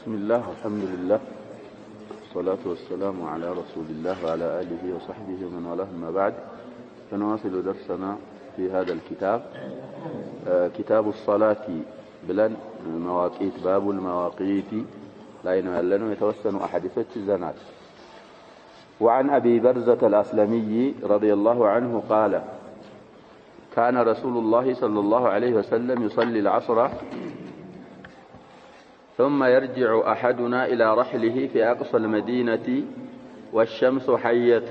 بسم الله والحمد لله والصلاة والسلام على رسول الله وعلى آله وصحبه ومن والاه. أما بعد فنواصل درسنا في هذا الكتاب كتاب الصلاة بلن المواقيت باب المواقيت لا ينهلن يتوسن أحاديث الزنات. وعن أبي برزة الأسلمي رضي الله عنه قال كان رسول الله صلى الله عليه وسلم يصلي العصر ثم يرجع أحدنا إلى رحله في أقصى المدينة والشمس حية،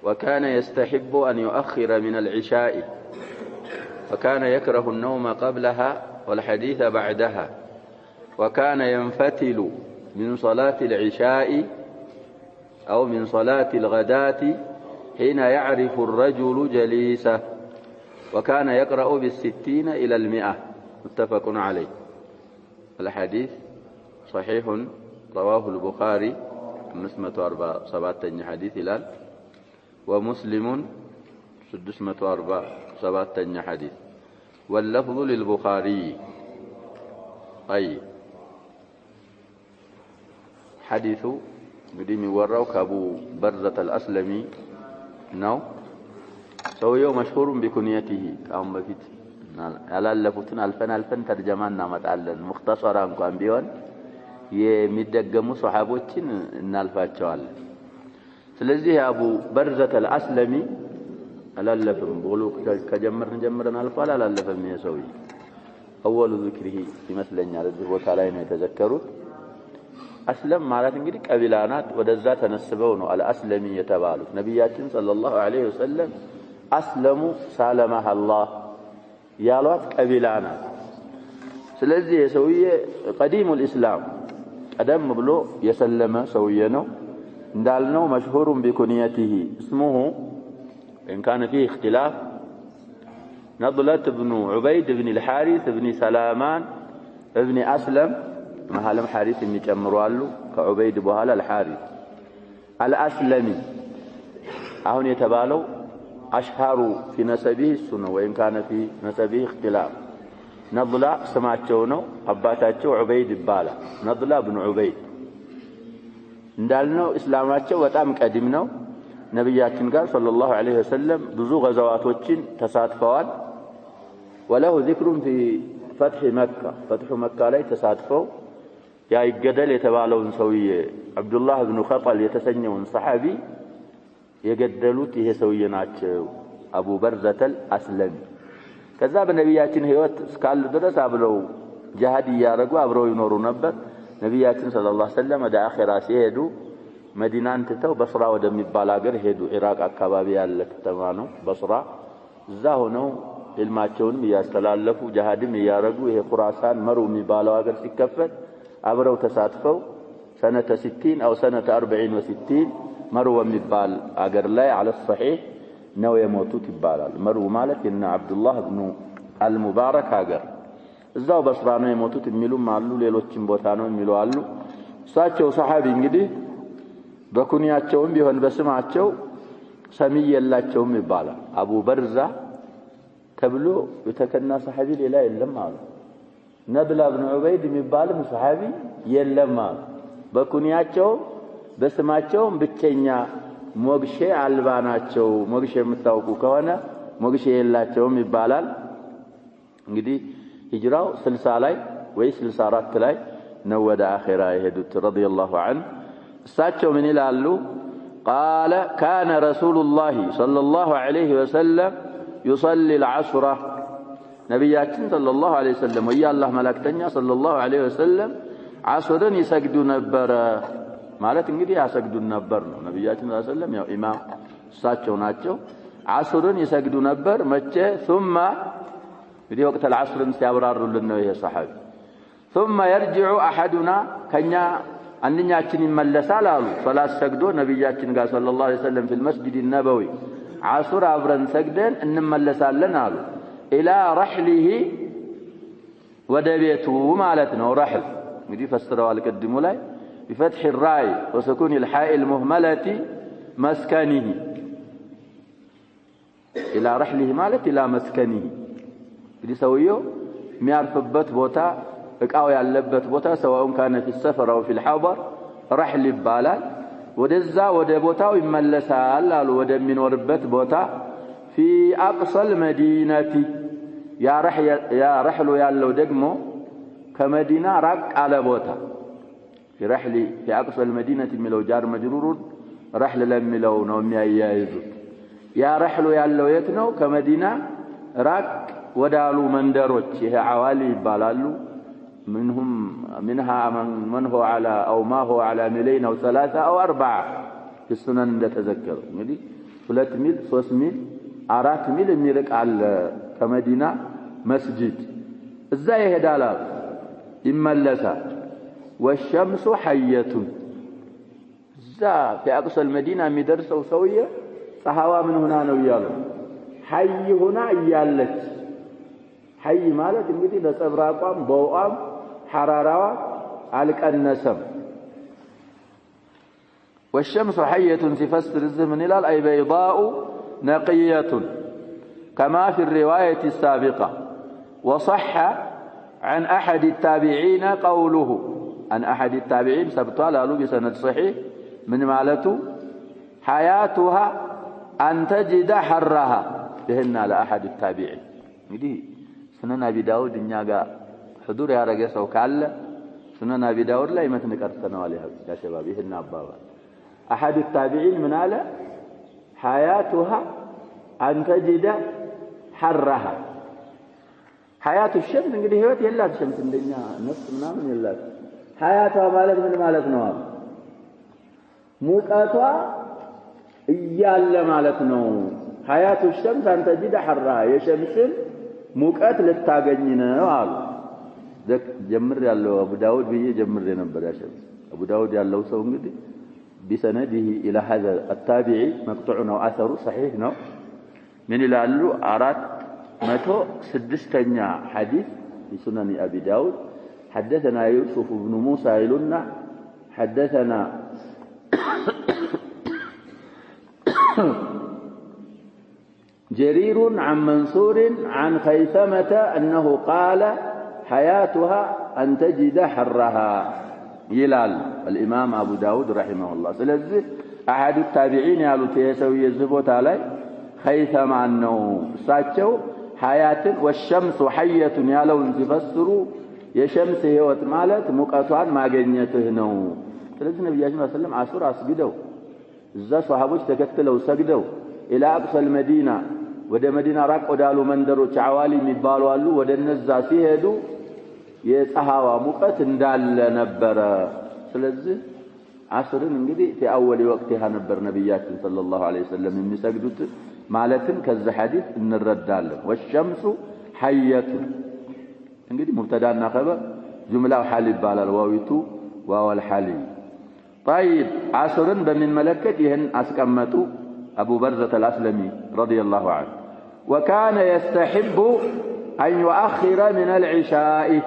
وكان يستحب أن يؤخر من العشاء، وكان يكره النوم قبلها والحديث بعدها، وكان ينفتل من صلاة العشاء أو من صلاة الغداة حين يعرف الرجل جليسه، وكان يقرأ بالستين إلى 100. متفق عليه. الحديث صحيح رواه البخاري 547 حديث هلال، ومسلم 647 حديث، واللفظ للبخاري. طيب حديث قديم وراو كابو برزة الأسلمي نو سويو مشهور بكنيته كأم بفيت على اللفتن ألفن ترجمان نامت على المختصرة انكوان بيون يمدقمو صحابوتين نالفات شوال. سلزيه أبو برزة الأسلمي على اللفن بغلوك كجمر نالفال على اللفن يسوي. أول ذكره في مثلين على الزبوت علينا يتذكروا أسلم مالات انجدك أبلانات ودزات نسبونه على أسلمي يتبالوا. نبياتين صلى الله عليه وسلم أسلموا سالمها الله يالوات أبلانات. سلزي يسوي قديم الإسلام قدم بلو يسلم سوينه دالنو مشهور بكنيته اسمه إن كان فيه اختلاف نضلة بن عبيد بن الحارث بن سلامان بن أسلم مهالم حارث اللي جمروا له كعبيد بوهال الحارث الأسلمي. أهون يتبالوا أشهر في نسبه السنة وإن كان في نسبه اختلاف. نضلة سمعتونه أباتاته عبيد بالا نضلة بن عبيد ندالنو إسلاماته وتام قديمنا نبياتنا قال صلى الله عليه وسلم بزو غزواتوچين تساتفوال، وله ذكر في فتح مكة لا تساتفوا يا يقدل يتبالون سويه عبد الله بن خطل يتسنون صحابي يقدلوت هي سويناچو أبو برزة الأسلمي. كذا بنبياتنا هيوت قال درس أبلو جهاد يارغو أبرو ينورو نبر. نبياتنا صلى الله عليه وسلم دا آخرا سيهدو مدينة تتو بصرة ودميبال አገር ሄዱ። ኢራቅ አካባቢ ያለ ከተማ ነው በስራ። እዛ ሆነው ilmaቸውን ያስተላለፉ ጂሃድም ያረጉ ይሄ ኹራሳን መሩ የሚባለው አገር ሲከፈት አብረው ተሳትፈው سنة 60 أو سنة 40 و60 መሩ የሚባል አገር ላይ على الصحيح ነው የሞቱት ይባላል። መሩ ማለት የነ አብዱላህ ኢብኑ አልሙባረክ አገር እዛው በስራ ነው የሞቱት የሚሉም አሉ፣ ሌሎችም ቦታ ነው የሚሉ አሉ። እሳቸው ሰሃቢ እንግዲህ በኩንያቸውም ቢሆን በስማቸው ሰሚይ የላቸውም ይባላል። አቡ በርዛ ተብሎ የተከና ሰሃቢ ሌላ የለም አሉ። ነብላ ኢብኑ ዑበይድ የሚባልም ሰሃቢ የለም አሉ። በኩንያቸው በስማቸው ብቸኛ ሞግሼ አልባናቸው። ሞግሼ የምታውቁ ከሆነ ሞግሼ የላቸውም ይባላል። እንግዲህ ሂጅራው 60 ላይ ወይ 64 ላይ ነው ወደ አኺራ የሄዱት ረዲየላሁ ዐንሁ። እሳቸው ምን ይላሉ? قال كان رسول الله صلى الله عليه وسلم يصلي العصر. ነብያችን صلى الله عليه وسلم ወይ አላህ መላእክተኛ صلى الله عليه وسلم ዓስርን ይሰግዱ ነበር ማለት እንግዲህ ያሰግዱ ነበር ነው። ነብያችን صلى الله عليه وسلم ያው ኢማም እሳቸው ናቸው። ዓስርን ይሰግዱ ነበር መቼ? ثم እንግዲህ ወቅት العصርን ሲያብራሩልን ነው ይሄ ሰሃቢ። ثم يرجع احدنا ከኛ አንኛችን ይመለሳል አሉ። ሶላት ሰግዶ ነብያችን ጋር ሰለላሁ ዐለይሂ ወሰለም في المسجد النبوي ዓሱር አብረን ሰግደን እንመለሳለን አሉ። الى رحله ወደ ቤቱ ማለት ነው። رحل እንግዲህ ፈስረዋል ቅድሙ ላይ بفتح الراء وسكون الحاء المهملة مسكنه الى رحله ማለት الى مسكنه እንግዲህ ሰውየው የሚያርፍበት ቦታ እቃው ያለበት ቦታ ሰዋውን ካነ في السفر او في الحضر رحل ይባላል ወደዛ ወደ ቦታው ይመለሳል አሉ ወደሚኖርበት ቦታ في اقصى المدينه يا رحل ያለው ደግሞ ከመዲና ራቅ አለ ቦታ في رحل في اقصى المدينه የሚለው ጃር መጅሩር رحل ለሚለው ነው የሚያያይዙት ያ رحل ያለው የት ነው ከመዲና ራቅ ወዳሉ መንደሮች ይሄ አዋሊ ይባላሉ منها من هو على او ما هو على ميلين او ثلاثه او اربعه في السنن እንደተዘከሩ እንግዲህ 2 ሚል 3 ሚል 4 ሚል የሚርቅ አለ ከመዲና መስጂድ እዛ ይሄዳል ይመለሳል والشمس حيه እዛ في اقصى المدينه የሚደርሰው ሰውዬ ፀሐዋ ምን ሆና ነው ይያሉ حي ሆና ይያለች حي ማለት እንግዲህ ለጸብራቋም በውአም حرارዋ አልቀነሰም والشمس حية تفسر الزمن الى اي بيضاء نقية كما في الرواية السابقة وصح عن احد التابعين قوله عن احد التابعين سبطال قالوا بسند صحيح من مالته حياتها ان تجد حرها دهنا لاحد التابعين እንግዲህ سنن ابي داود እኛ ጋር حضور ያረገ ሰው ካለ سنن ابي داود ላይ መተን ቀርተናል ያ شباب ይሄን አባባል احد التابعين من قال حياتها ان تجد حرها حياه الشمس እንግዲህ ህይወት የላት ሸምስ እንደኛ ነፍስ ምናምን የላት حياتها ማለት ምን ማለት ነው ሙቀቷ እያለ ማለት ነው حياه الشمس ان تجد حرها የሸምስን ሙቀት ልታገኝ ነው አሉ ጀምር ያለው አቡ ዳውድ ብዬ ጀምር ነበር ያሸም አቡ ዳውድ ያለው ሰው እንግዲህ بسنده الى هذا التابعي مقطوع ነው اثر صحيح ነው ምን ይላሉ 406ኛ حديث في سنن ابي داود حدثنا يوسف بن موسى يلنا حدثنا جرير عن منصور عن خيثمة أنه قال حياتها أن تجد حرها يلال الإمام أبو داود رحمه الله سلزه أحد التابعين يالو تيسوي يزبوت علي خيثمة أنه ساتشو حياة والشمس حية يالو تفسروا يشمس هوت مالت مقاطعان ما قنيته نو سلزه نبي صلى الله عليه وسلم عصر أسجدوا الزا صحابوش تكتلوا سجدوا الى اقصى المدينه ወደ መዲና ራቅ ወዳሉ መንደሮች አዋሊ የሚባሉ አሉ ወደ እነዛ ሲሄዱ የፀሐዋ ሙቀት እንዳለ ነበር ስለዚህ አስርን እንግዲህ في اول وقتها ነበር ነብያችን ሰለላሁ ዐለይሂ ወሰለም የሚሰግዱት ማለትም ከዚህ ሐዲስ እንረዳለን والشمس حيه እንግዲህ ሙብተዳና خبر ጁምላው ሐል ይባላል ዋዊቱ ዋወል ሐሊ طيب አስርን በሚመለከት ይሄን አስቀመጡ أبو برزة الأسلمي رضي الله عنه وكان يستحب أن يؤخر من العشاء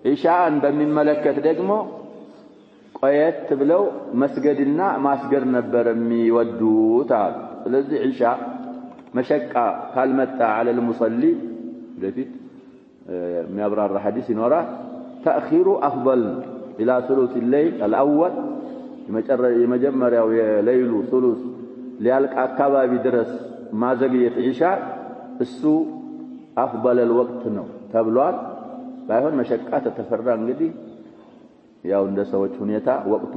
عشاء بمن ملكة دقمو قيت بلو مسجدنا ما سجر نبر ميودو تعال الذي عشاء مشقة كلمة على المصلي لفت ميابرار الحديث نورا تأخير أفضل إلى ثلث الليل الأول يمجمر ليل ثلث ليالك أكباب درس ما زقيت عشاء السوء أفضل الوقت نو تبلوان بايهون مشكات تفران قدي ياو اندسوات هنيتا وقت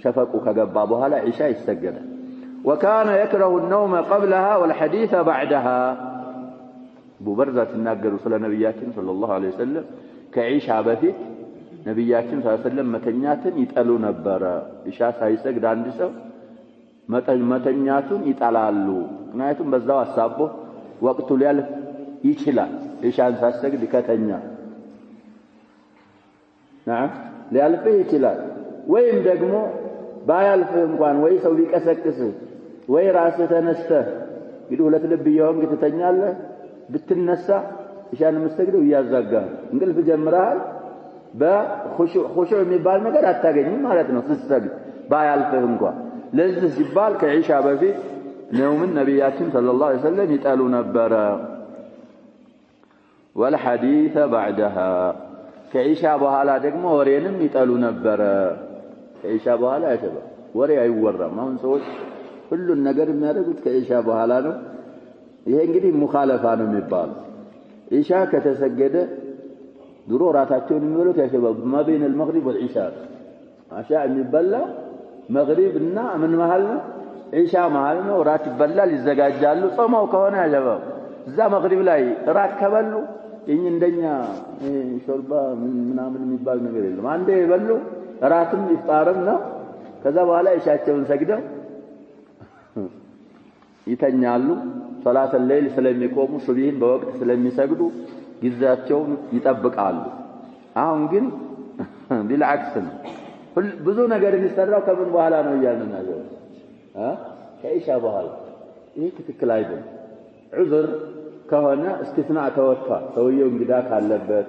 شفقوا كقبابها لا عشاء السجد وكان يكره النوم قبلها والحديث بعدها أبو برزة الناقر صلى نبياتين صلى الله عليه وسلم كعيشة بثيت نبياتين صلى الله عليه وسلم متنياتين يتألو نبرا عشاء سيسجد عند سو መተኛቱን ይጣላሉ ምክንያቱም በዛው አሳቦ ወቅቱ ሊያልፍ ይችላል ኢሻን ሳሰግድ ከተኛ نعم ሊያልፍ ይችላል ወይም ደግሞ ባያልፍ እንኳን ወይ ሰው ቢቀሰቅስ ወይ ራስህ ተነስተህ እንግዲህ ሁለት ልብ ይሆን ትተኛለህ ብትነሳ ኢሻን መስገደው ያዛጋል እንቅልፍ ጀምራል በኹሹዕ የሚባል ነገር አታገኝም ማለት ነው ስትሰግድ ባያልፍ እንኳን لذ ሲባል ከኢሻ በፊት نوم النبي صلى الله عليه وسلم يتالو نبر والحديث بعدها ከኢሻ በኋላ ደግሞ ወሬንም ይጠሉ ነበር። ከኢሻ በኋላ ያሸባ ወሬ አይወራም። አሁን ሰዎች ሁሉን ነገር የሚያደርጉት ከኢሻ በኋላ ነው። ይሄ እንግዲህ ሙኻለፋ ነው የሚባለው። ኢሻ ከተሰገደ ድሮ ራታቸውን የሚበሉት ያሸባ ማበይነ المغرب والعشاء አሻ የሚበላ መግሪብ እና ምን መሃል ነው? ኢሻ መሃል ነው። ራት ይበላል፣ ይዘጋጃሉ። ጾመው ከሆነ ያሸባ እዛ መግሪብ ላይ ራት ከበሉ እንደኛ ሾርባ ምናምን የሚባል ነገር የለም። አንዴ ይበሉ ራትም ይፍጣርም ነው። ከዛ በኋላ ኢሻቸውን ሰግደው ይተኛሉ። ሶላተ ሌሊት ስለሚቆሙ ሱብሂን በወቅት ስለሚሰግዱ ጊዜያቸውን ይጠብቃሉ። አሁን ግን ቢልዓክስ ነው። ብዙ ነገር የሚሰራው ከምን በኋላ ነው እያልን ነው? ከኢሻ በኋላ። ይሄ ትክክል አይደለም። ዑዝር ከሆነ استثناء ተወጥቷል። ሰውየው እንግዳ ካለበት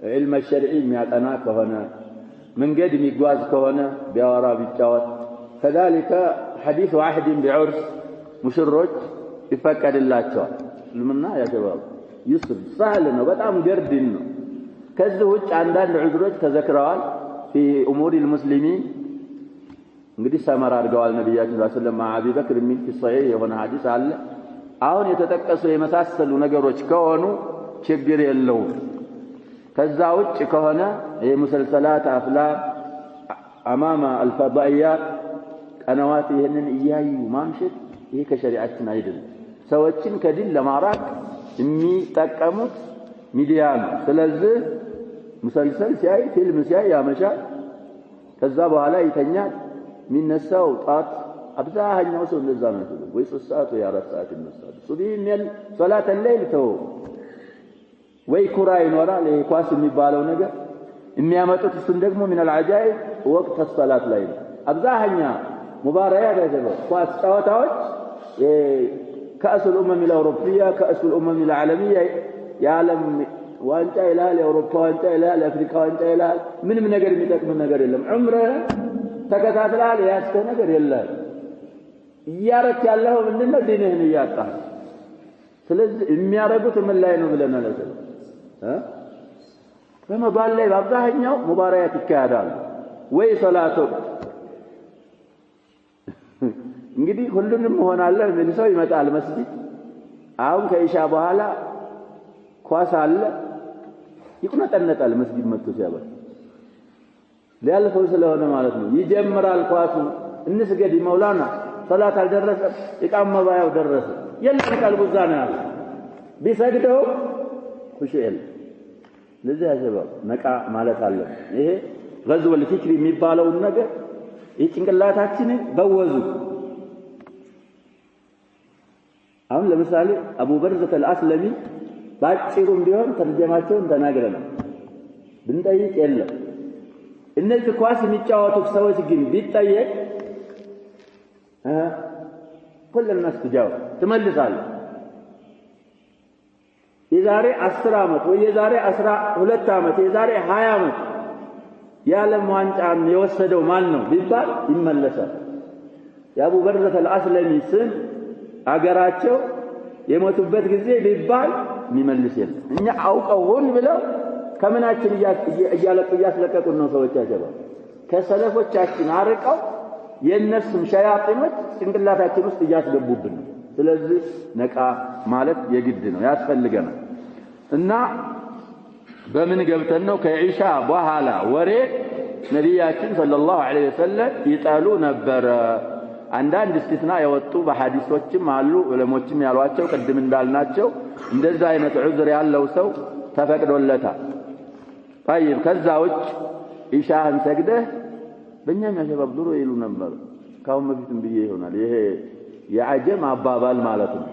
ዒልም ሸርዒ የሚያጠና ከሆነ መንገድ የሚጓዝ ከሆነ ቢያወራ ቢጫወት كذلك حديث واحد بعرس ሙሽሮች ይፈቀድላቸዋል። ልምና ያ ጀባብ ይስር سهل ነው፣ በጣም ገርድን ነው። ከዚህ ውጭ አንዳንድ ዑዝሮች ተዘክረዋል في امور المسلمين። እንግዲህ ሰመር አድርገዋል ነብያችን ሰለላሁ ዐለይሂ ወሰለም አቢ በክር የሚል في الصحيح የሆነ ሐዲስ አለ። አሁን የተጠቀሱ የመሳሰሉ ነገሮች ከሆኑ ችግር የለውም። ከዛ ውጭ ከሆነ የሙሰልሰላት አፍላም አማማ الفضائيات ቀናዋት ይሄንን እያዩ ማምሸት ይሄ ከሸሪዓችን አይደለም። ሰዎችን ከዲን ለማራቅ የሚጠቀሙት ሚዲያ ነው። ስለዚህ ሙሰልሰል ሲያይ ፊልም ሲያይ ያመሻል። ከዛ በኋላ ይተኛል። የሚነሳው ጣት አብዛኛው ሰው እንደዛ ነው። ወይ 3 ሰዓት ወይ 4 ሰዓት ይነሳል። ሱብሂን ሶላተ ሌሊት ተው ወይ ኩራ ይኖራል። ይሄ ኳስ የሚባለው ነገር የሚያመጡት እሱን ደግሞ ምን العجائب ወቅት الصلاه ላይ ነው። አብዛኛው ሙባረያት ያደረገው ኳስ ጨዋታዎች كأس الأمم الأوروبية كأس الأمم العالمية የዓለም ዋንጫ ይላል፣ የአውሮፓ ዋንጫ ይላል፣ የአፍሪካ ዋንጫ ይላል። ምንም ነገር የሚጠቅም ነገር የለም። ዑምረህ ተከታትላል ያስከ ነገር የለም። እያረክ ያለው ምንድነው? ዲንህን እያጣህ። ስለዚህ የሚያረጉት ምን ላይ ነው ብለናል አይደል? ረመዳን ላይ በአብዛኛው ሙባረያት ይካሄዳሉ ወይ ሶላቱ እንግዲህ ሁሉንም ሆናለህ ምን ሰው ይመጣል መስጊድ። አሁን ከኢሻ በኋላ ኳስ አለ ይቁነጠነጣል። መስጊድ መጥቶ ሲያበል ሊያልፈው ስለሆነ ማለት ነው። ይጀምራል ኳሱ እንስገድ መውላና ሶላት አልደረሰ ኢቃም መባያው ደረሰ የለም ቀልቡ ዛና ቢሰግደው ኩሽል ለዚህ ያጀባው ነቃ ማለት አለ። ይሄ غزو الفكر የሚባለው ነገር የጭንቅላታችንን በወዙ። አሁን ለምሳሌ አቡ በርዘተ አልአስለሚ ባጭሩም ቢሆን ተርጀማቸውን ተናግረናል። ብንጠይቅ የለም። እነዚህ ኳስ የሚጫወቱት ሰዎች ግን ቢጠየቅ كل الناس تجاوب ትመልሳለህ። የዛሬ 10 ዓመት ወይ የዛሬ 12 ዓመት የዛሬ 20 ዓመት የዓለም ዋንጫን የወሰደው ማን ነው ቢባል ይመለሳል። የአቡ በርዘተ አልአስለሚ ስም አገራቸው የሞቱበት ጊዜ ቢባል የሚመልስ የለም። እኛ አውቀውን ብለው ከምናችን እያስለቀቁን ነው ሰዎች ያጀባ ከሰለፎቻችን አርቀው የነሱም ሸያጢኖች ጭንቅላታችን ውስጥ እያስገቡብን ነው። ስለዚህ ነቃ ማለት የግድ ነው ያስፈልገናል። እና በምን ገብተን ነው ከኢሻ በኋላ ወሬ ነብያችን ሰለላሁ ዐለይሂ ወሰለም ይጣሉ ነበር። አንዳንድ እስቲስና የወጡ በሐዲሶችም አሉ ዑለሞችም ያሏቸው ቅድም እንዳልናቸው እንደዛ አይነት ዑዝር ያለው ሰው ተፈቅዶለታል። طيب ከዛ ውጭ ኢሻህን ሰግደህ በእኛም ያሸባብ ድሮ ይሉ ነበር። ካሁን በፊትም ብዬ ይሆናል ይሄ የዓጀም አባባል ማለት ነው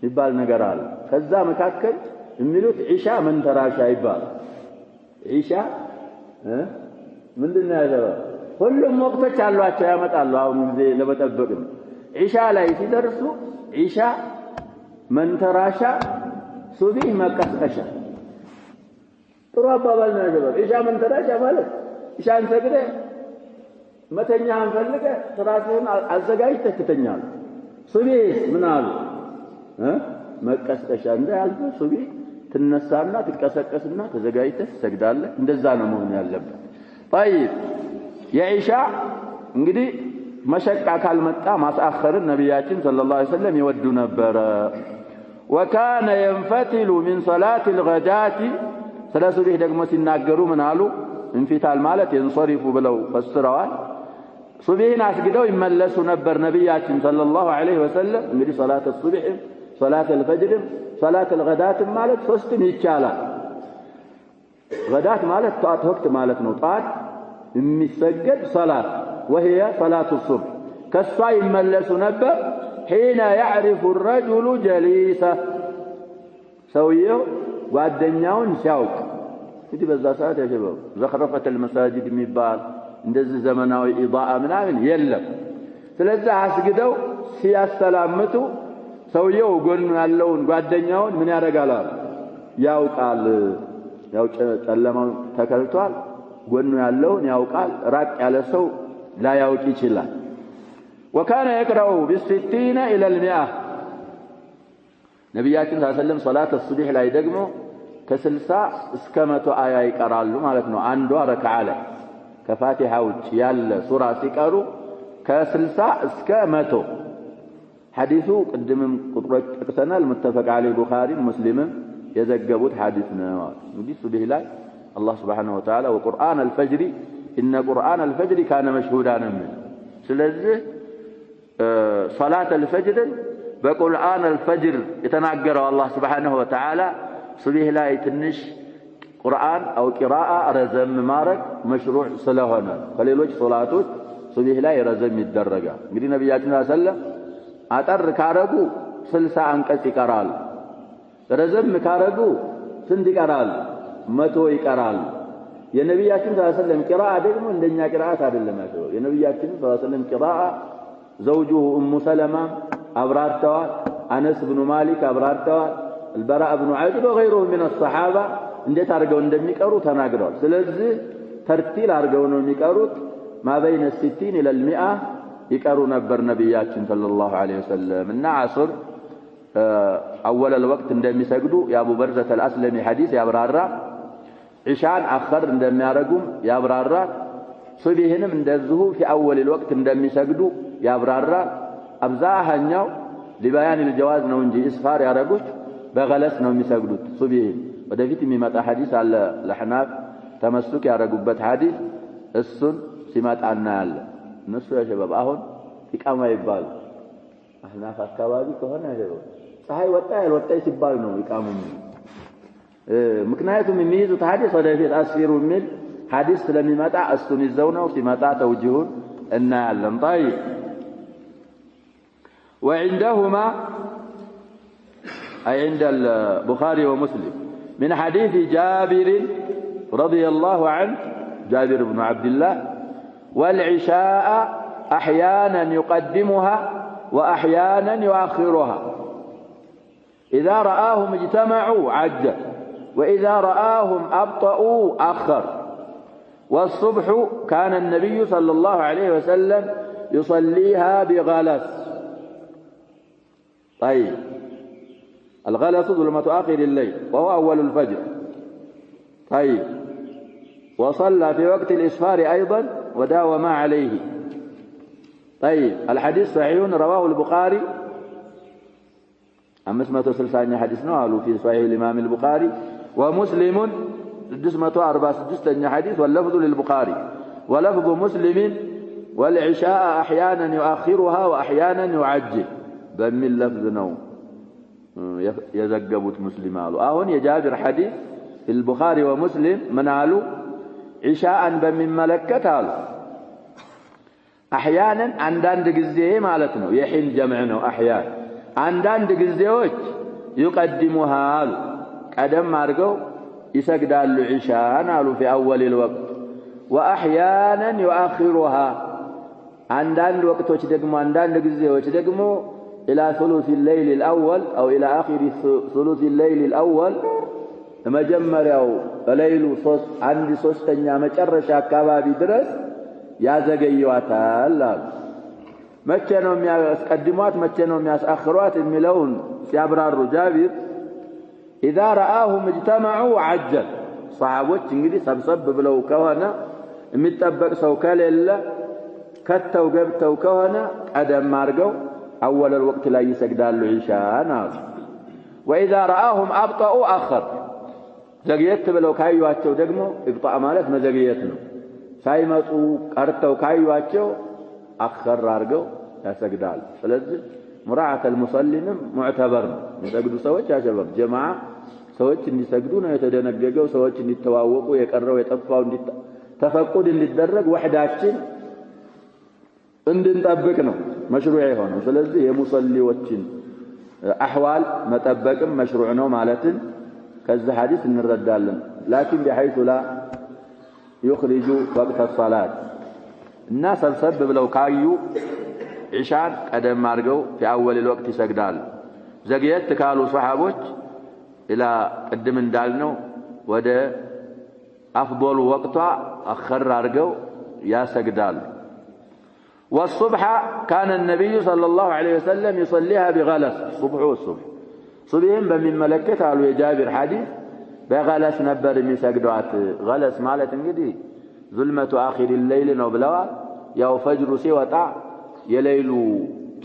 ይባል ነገር አለ። ከዛ መካከል የሚሉት ኢሻ መንተራሻ ይባላል። ኢሻ ምንድነው ያለው? ሁሉም ወቅቶች አሏቸው ያመጣሉ። አሁን ጊዜ ለመጠበቅ ነው። ኢሻ ላይ ሲደርሱ ኢሻ መንተራሻ፣ ሱብሂ መቀስቀሻ። ጥሩ አባባል ነው ያለው። ኢሻ መንተራሻ ማለት ኢሻን ሰግደህ መተኛህን ፈልገህ ትራስህን አዘጋጅተህ ትተኛለህ። ሱብሂ ምን አሉ? መቀስቀሻ እንዳልኩ ሱብሂ ትነሳና ትቀሰቀስና ተዘጋጅተህ ትሰግዳለህ እንደዛ ነው መሆን ያለበት طيب የኢሻ እንግዲህ መሸቃ ካልመጣ ማስአኸርን ነብያችን ሰለላሁ ዐለይሂ ወሰለም ይወዱ ነበር وكان ينفتل من صلاه الغداة ስለ ሱብህ ደግሞ ሲናገሩ ምን አሉ እንፊታል ማለት ينصرف ብለው ፈስረዋል ሱብህን አስግደው ይመለሱ ነበር ነብያችን ሰለላሁ ዐለይሂ ወሰለም እንግዲህ ሶላተ ሱብህ ሶላተ الفجر ሶላተ الغداة ማለት ሶስቱም ይቻላል غداة ማለት ጧት ወቅት ማለት ነው ጧት የሚሰገድ ሶላት وهي صلاه الصبح ከሷ ይመለሱ ነበር حين يعرف الرجل جليسه ሰውየው ጓደኛውን ሲያውቅ እንግዲህ በዛ ሰዓት ያጀበው ዘخرفت المساجد የሚባል እንደዚህ ዘመናዊ ኢዳአ ምናምን የለም ስለዚህ አስግደው ሲያስተላምቱ ሰውየው ጎን ያለውን ጓደኛውን ምን ያደርጋል ያውቃል ያው ጨለማው ተከልቷል ጎን ያለውን ያውቃል ራቅ ያለ ሰው لا ያውቅ ይችላል وكان يقرأ بالستين إلى المئة ነብያችን ሰለላሁ ሶላተ ሱብህ ላይ ደግሞ ከ60 እስከ 100 አያ ይቀራሉ ማለት ነው አንዷ ረክዓ ላይ ከፋቲሃ ውጭ ያለ ሱራ ሲቀሩ ከ60 እስከ 100 ሐዲሱ ቅድምም ቁጥሮች ተከሰናል متفق عليه ቡኻሪ ሙስሊምም የዘገቡት ሐዲስ ነው እንግዲህ ሱብህ ላይ አላህ Subhanahu Wa Ta'ala وقرآن الفجر إن قرآن الفجر كان مشهودا من ስለዚህ صلاة الفجر بقرآن الفجر يتناقر الله سبحانه وتعالى صبيح لا يتنش قرآن أو قراءة رزم مارك مشروع صلاهنا فليلوش صلاته صبيح لا يرزم الدرجة قال نبياتنا صلى الله عليه وسلم أتر كارقو سلسة أنكس كارال رزم كارقو سند كارال متوي كارال يا نبياتنا صلى الله عليه وسلم قراءة دقمو عندنا قراءة هذا اللي ما شو يا نبياتنا صلى الله عليه وسلم قراءة زوجه أم سلمة أبرارتوال أنس بن مالك أبرارتوال البراء بن عازب وغيره من الصحابة انديت أرجعون دميكارو تناقروا سلزي ترتيل أرجعون دميكارو ما بين 60 إلى 100 يكارو نبر نبيات صلى الله عليه وسلم من عصر أول الوقت عندما يسجدوا يا أبو برزة الأسلمي حديث يا برارة عشان أخر عندما يرجم يا برارة صبيهن من دزه في أول الوقت عندما يسجدوا يا برارة أبزاها النيو لبيان الجواز نونجي إسفار يا رجوش بغلس نوم يسجدوا صبيهن ودفيت مما حديث على الحناف تمسك يا رجوبة حديث السن سمات عنا النص يا شباب أهون في كم يبال أحناف الكوابي كهنا يا شباب صحيح وتاي سبال نو يكامون مكنايته من ميزو حديث ودفيت أسير من حديث لم يمتع السن الزونة وسمات توجهون النال طيب وعندهما أي عند البخاري ومسلم من حديث جابر رضي الله عنه جابر بن عبد الله والعشاء أحيانا يقدمها وأحيانا يؤخرها إذا رآهم اجتمعوا عجل وإذا رآهم أبطأوا أخر والصبح كان النبي صلى الله عليه وسلم يصليها بغلس طيب الغلس ظلمة آخر الليل وهو أول الفجر طيب وصلى في وقت الإسفار أيضا وداوم عليه طيب الحديث صحيح رواه البخاري أما اسمه سلسانيا حديثنا قالوا في صحيح الإمام البخاري ومسلم اسمه 46 حديث واللفظ للبخاري ولفظ مسلم والعشاء أحيانا يؤخرها وأحيانا يعجل بمن لفظ نوم يزقبت مسلم قالوا أهون يجابر حديث في البخاري ومسلم من قالوا عشاء بمن ملكة قالوا أحيانا عندان قزيه مالتنا يحين جمعنا أحيانا عندان قزيوش يقدمها قالوا قدم مارقوا يسجدال عشاء قالوا في أول الوقت وأحيانا يؤخرها عندان وقت دقموا عندان قزيوش دقموا إلى ثلث الليل الأول أو إلى آخر ثلث الليل الأول مجمّر أو الليل صوص عندي صوص تنيا مجرش أكبابي درس يا زقيواتها الله مجنهم يا قدمات مجنهم يا أخروات الملون سيابرار جابر إذا رآهم اجتمعوا عجل صحابوች እንግዲህ ሰብሰብ ብለው ከሆነ የሚጠበቅ ሰው ከሌለ ከተው ገብተው ከሆነ ቀደም አድርገው أول الوقت ላይ ይሰግዳሉ ኢሻን አሉ وإذا رآهم أبطأوا أخر ዘግየት ብለው ካዩዋቸው ደግሞ ኢብጣእ ማለት መዘግየት ነው ሳይመጡ ቀርተው ካዩዋቸው አخر አድርገው ያሰግዳሉ ስለዚህ ሙራዓተ المصلين معتبر ነው የሚሰግዱ ሰዎች ያሸበር ጀማዓ ሰዎች እንዲሰግዱ ነው የተደነገገው ሰዎች እንዲተዋወቁ የቀረው የጠፋው ተፈቁድ እንዲደረግ ወህዳችን እንድንጠብቅ ነው መሽሩዕ የሆነው ስለዚህ የሙሰሊዎችን አህዋል መጠበቅም መሽሩዕ ነው ማለትን ከዚህ ሐዲስ እንረዳለን لكن بحيث لا يخرج وقت الصلاة الناس ሰብሰብ ብለው ካዩ ኢሻን ቀደም አድርገው في اول الوقت ይሰግዳሉ ዘግየት ካሉ ሱሐቦች الى قدم እንዳልነው ወደ افضل وقتها اخر አድርገው ያሰግዳሉ والصبح كان النبي صلى الله عليه وسلم يصليها بغلس الصبح والصبح صبيهم بمملكت قالوا يا جابر حديث بغلس نبر የሚሰግዷት غلس ማለት እንግዲህ ظلمة آخر الليل ነው ብለዋል ያው ፈጅሩ ሲወጣ የሌሉ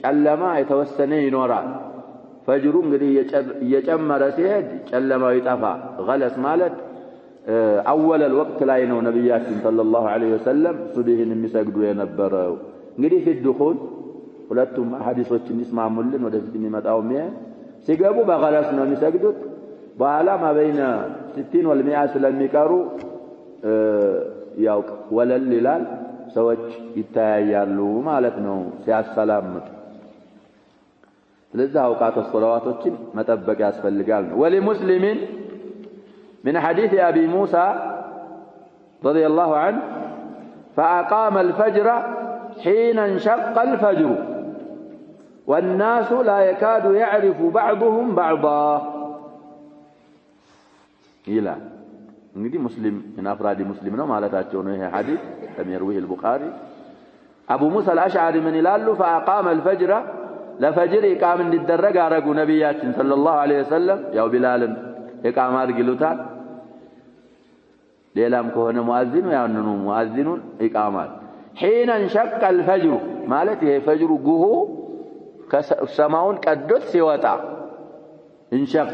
ጨለማ የተወሰነ ይኖራል ፈጅሩ እንግዲህ እየጨመረ ሲሄድ ጨለማው ይጠፋ غلس ማለት اول الوقت ላይ ነው ነብያችን ሰለላሁ ዐለይሂ ወሰለም ሱብሂን የሚሰግዱ የነበረው እንግዲህ الدخول ሁለቱም ሐዲሶች እንስማሙልን ወደዚህ የሚመጣው ሲገቡ በغلس ነው የሚሰግዱት በኋላ ማበይነ 60 ወ100 ስለሚቀሩ ያው ወለል ይላል ሰዎች ይታያያሉ ማለት ነው ሲያሰላምጡ ስለዚህ አውቃተ ሶላዋቶችን መጠበቅ ያስፈልጋል ولمسلم من حديث أبي موسى رضي الله عنه فأقام الفجر حين انشق الفجر والناس لا يكاد يعرف بعضهم بعضا إلى እንግዲህ ሙስሊም من أفراد مسلم ነው ማለታቸው ነው ይሄ ሐዲስ ከሚርዊህ البخاري أبو موسى الأشعري من ይላሉ فأقام الفجر ለፈጅር ኢቃም እንዲደረግ አረጉ ነብያችን ሰለላሁ ዐለይሂ ወሰለም ያው ቢላልን ኢቃም አድርግሉታል ሌላም ከሆነ ሙአዚኑ ያንኑ ሙአዚኑን ኢቃማል حين انشق الفجر ማለት ይሄ ፈጅሩ ጉሁ ከሰማውን ቀዶት ሲወጣ انشق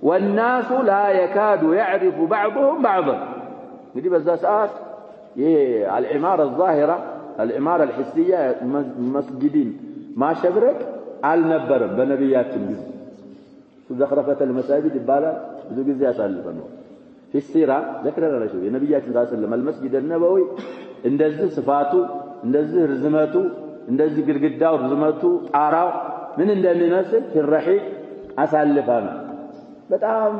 والناس لا يكاد يعرف بعضهم بعضا እንግዲህ በዛ ሰዓት ይሄ العمارة الظاهرة العمارة الحسية مسجدين ما شبرك አልነበረም በነብያችን ጊዜ زخرفة المساجد ይባላል ብዙ ጊዜ ያሳልፈነው في السيرة ذكرنا لشو የነብያችን ሰለላሁ ዐለይሂ ወሰለም المسجد النبوي እንደዚህ ስፋቱ እንደዚህ ርዝመቱ እንደዚህ ግድግዳው ርዝመቱ ጣራው ምን እንደሚመስል في الرحيق አሳልፈና በጣም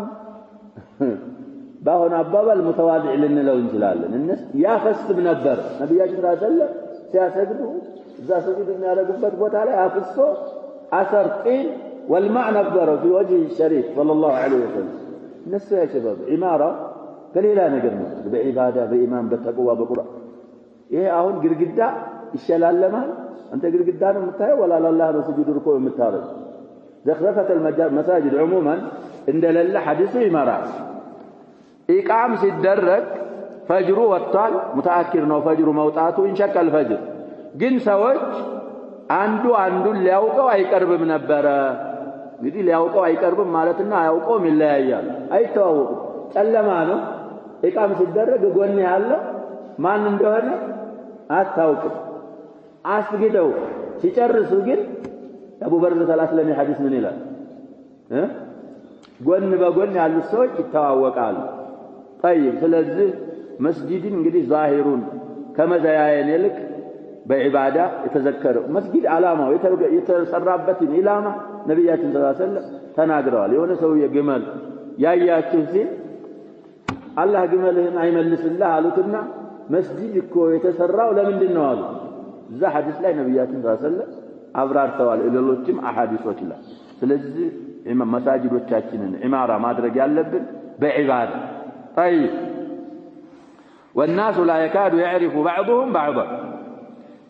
ባሆነ አባባል متواضع ልንለው እንችላለን እነሱ ያፈስብ ነበር ነብያችን ሰለላሁ ዐለይሂ ወሰለም ሲያሰግዱ እዛ ሰግዱ የሚያደርጉበት ቦታ ላይ አፍሶ አሰር ጢል والماء نبره في وجه الشريف صلى الله عليه وسلم እነሱ ያ شباب ኢማራ ከሌላ ነገር ነው በኢባዳ በኢማን በተቅዋ በቁርአን ይሄ አሁን ግድግዳ ይሸላለማል አንተ ግድግዳ ነው የምታየው ወላ ለላህ ነው ስጁድ ርኮ የምታረግ زخرفة المساجد عموما እንደለለ ሐዲሱ ይመራል ኢቃም ሲደረግ ፈጅሩ ወጥቷል ሙተአኪር ነው ፈጅሩ መውጣቱ እንሸቀል ፈጅር ግን ሰዎች አንዱ አንዱን ሊያውቀው አይቀርብም ነበር እንግዲህ ሊያውቀው አይቀርብም ማለትና አያውቀውም ይለያያል አይተዋወቁም ጨለማ ነው ኢቃም ሲደረግ ጎን ያለው ማን እንደሆነ አታውቅም አስግደው ሲጨርሱ ግን አቡ በርዘ ሰለላሁ ሐዲስ ምን ይላል ጎን በጎን ያሉ ሰዎች ይተዋወቃሉ طيب ስለዚህ መስጊድን እንግዲህ ዛሂሩን ከመዘያየን ይልቅ በኢባዳ የተዘከረው መስጊድ ዓላማው የተሰራበትን ኢላማ ነብያችን ሰለላሁ ዐለይሂ ወሰለም ተናግረዋል የሆነ ሰው የግመል ያያችሁ ሲል አላህ ግመልህን አይመልስልህ አሉትና መስጊድ እኮ የተሰራው ለምንድን ነው አሉ እዛ ሐዲስ ላይ ነብያችን ሰለላሁ ዐለይሂ ወሰለም አብራርተዋል ሌሎችም አሐዲሶች ላይ ስለዚህ መሳጅዶቻችንን ኢማራ ማድረግ ያለብን በኢባዳ طيب والناس لا يكاد يعرف بعضهم بعضا